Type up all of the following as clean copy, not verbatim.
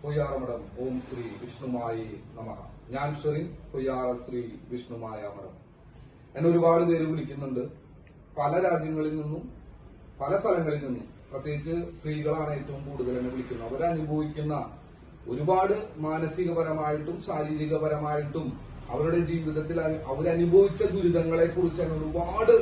പൊയ്യാറമഠം ഓം ശ്രീ വിഷ്ണുമായി നമഃ. ഞാൻ ഷെറിൻ പൊയ്യാറ ശ്രീ വിഷ്ണുമായ മഠം. എന്നെ ഒരുപാട് പേര് വിളിക്കുന്നുണ്ട്, പല രാജ്യങ്ങളിൽ നിന്നും പല സ്ഥലങ്ങളിൽ നിന്നും. പ്രത്യേകിച്ച് സ്ത്രീകളാണ് ഏറ്റവും കൂടുതൽ എന്നെ വിളിക്കുന്നത്. അവരനുഭവിക്കുന്ന ഒരുപാട് മാനസികപരമായിട്ടും ശാരീരികപരമായിട്ടും അവരുടെ ജീവിതത്തിൽ അവരനുഭവിച്ച ദുരിതങ്ങളെ കുറിച്ച് ഒരുപാട്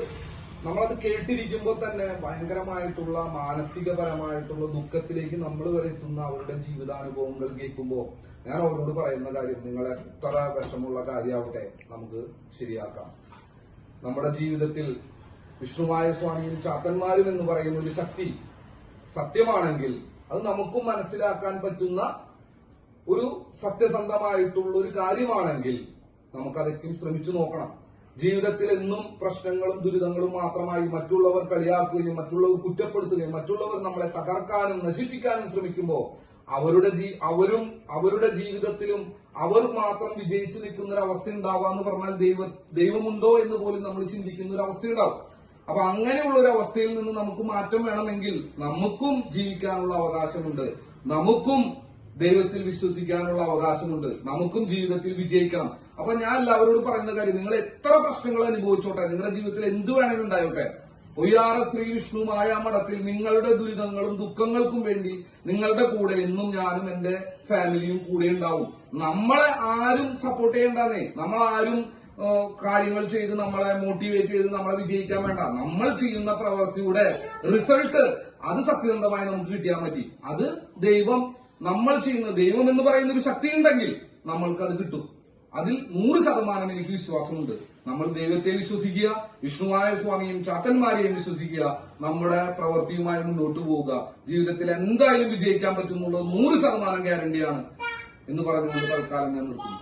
നമ്മളത് കേട്ടിരിക്കുമ്പോൾ തന്നെ ഭയങ്കരമായിട്ടുള്ള മാനസികപരമായിട്ടുള്ള ദുഃഖത്തിലേക്ക് നമ്മൾ വരെ എത്തുന്ന അവരുടെ ജീവിതാനുഭവങ്ങൾ കേൾക്കുമ്പോൾ ഞാൻ അവരോട് പറയുന്ന കാര്യം, നിങ്ങൾ എത്ര വിഷമുള്ള കാര്യമാവട്ടെ നമുക്ക് ശരിയാക്കാം. നമ്മുടെ ജീവിതത്തിൽ വിഷ്ണുമായ സ്വാമിയും ചാത്തന്മാരും എന്ന് പറയുന്ന ഒരു ശക്തി സത്യമാണെങ്കിൽ അത് നമുക്കും മനസ്സിലാക്കാൻ പറ്റുന്ന ഒരു സത്യസന്ധമായിട്ടുള്ള ഒരു കാര്യമാണെങ്കിൽ നമുക്കതൊക്കെയും ശ്രമിച്ചു നോക്കണം. ജീവിതത്തിൽ എന്നും പ്രശ്നങ്ങളും ദുരിതങ്ങളും മാത്രമായി മറ്റുള്ളവർ കളിയാക്കുകയും മറ്റുള്ളവർ കുറ്റപ്പെടുത്തുകയും മറ്റുള്ളവർ നമ്മളെ തകർക്കാനും നശിപ്പിക്കാനും ശ്രമിക്കുമ്പോൾ അവരുടെ ജീവിതത്തിലും അവർ മാത്രം വിജയിച്ചു നിൽക്കുന്ന ഒരു അവസ്ഥ ഉണ്ടാവുക എന്ന് പറഞ്ഞാൽ ദൈവമുണ്ടോ എന്ന് പോലും നമ്മൾ ചിന്തിക്കുന്ന ഒരു അവസ്ഥ ഉണ്ടാവും. അപ്പൊ അങ്ങനെയുള്ള ഒരു അവസ്ഥയിൽ നിന്ന് നമുക്ക് മാറ്റം വേണമെങ്കിൽ നമുക്കും ജീവിക്കാനുള്ള അവകാശമുണ്ട്, നമുക്കും ദൈവത്തിൽ വിശ്വസിക്കാനുള്ള അവകാശമുണ്ട്, നമുക്കും ജീവിതത്തിൽ വിജയിക്കണം. അപ്പൊ ഞാൻ എല്ലാവരോടും പറയുന്ന കാര്യം, നിങ്ങൾ എത്ര പ്രശ്നങ്ങൾ അനുഭവിച്ചോട്ടെ, നിങ്ങളുടെ ജീവിതത്തിൽ എന്ത് വേണമെങ്കിലും ഉണ്ടായോട്ടെ, പൊയ്യാറ ശ്രീ വിഷ്ണുമായ മഠത്തിൽ നിങ്ങളുടെ ദുരിതങ്ങളും ദുഃഖങ്ങൾക്കും വേണ്ടി നിങ്ങളുടെ കൂടെ എന്നും ഞാനും എന്റെ ഫാമിലിയും കൂടെ ഉണ്ടാവും. നമ്മളെ ആരും സപ്പോർട്ട് ചെയ്യണ്ടെന്നേ, നമ്മളാരും കാര്യങ്ങൾ ചെയ്ത് നമ്മളെ മോട്ടിവേറ്റ് ചെയ്ത് നമ്മളെ വിജയിക്കാൻ വേണ്ട. നമ്മൾ ചെയ്യുന്ന പ്രവൃത്തിയുടെ റിസൾട്ട് അത് സത്യസന്ധമായി നമുക്ക് കിട്ടിയാൽ മതി. അത് നമ്മൾ ചെയ്യുന്ന ദൈവം എന്ന് പറയുന്ന ഒരു ശക്തി ഉണ്ടെങ്കിൽ നമ്മൾക്ക് അത് കിട്ടും. അതിൽ 100% എനിക്ക് വിശ്വാസമുണ്ട്. നമ്മൾ ദൈവത്തെ വിശ്വസിക്കുക, വിഷ്ണുവായ സ്വാമിയും ചാത്തന്മാരെയും വിശ്വസിക്കുക, നമ്മുടെ പ്രവൃത്തിയുമായി മുന്നോട്ട് പോവുക. ജീവിതത്തിൽ എന്തായാലും വിജയിക്കാൻ പറ്റുന്നുള്ളത് 100% ഗ്യാരണ്ടിയാണ് എന്ന് പറഞ്ഞുകൊണ്ട് തൽക്കാലം ഞാൻ നിർത്തുന്നു.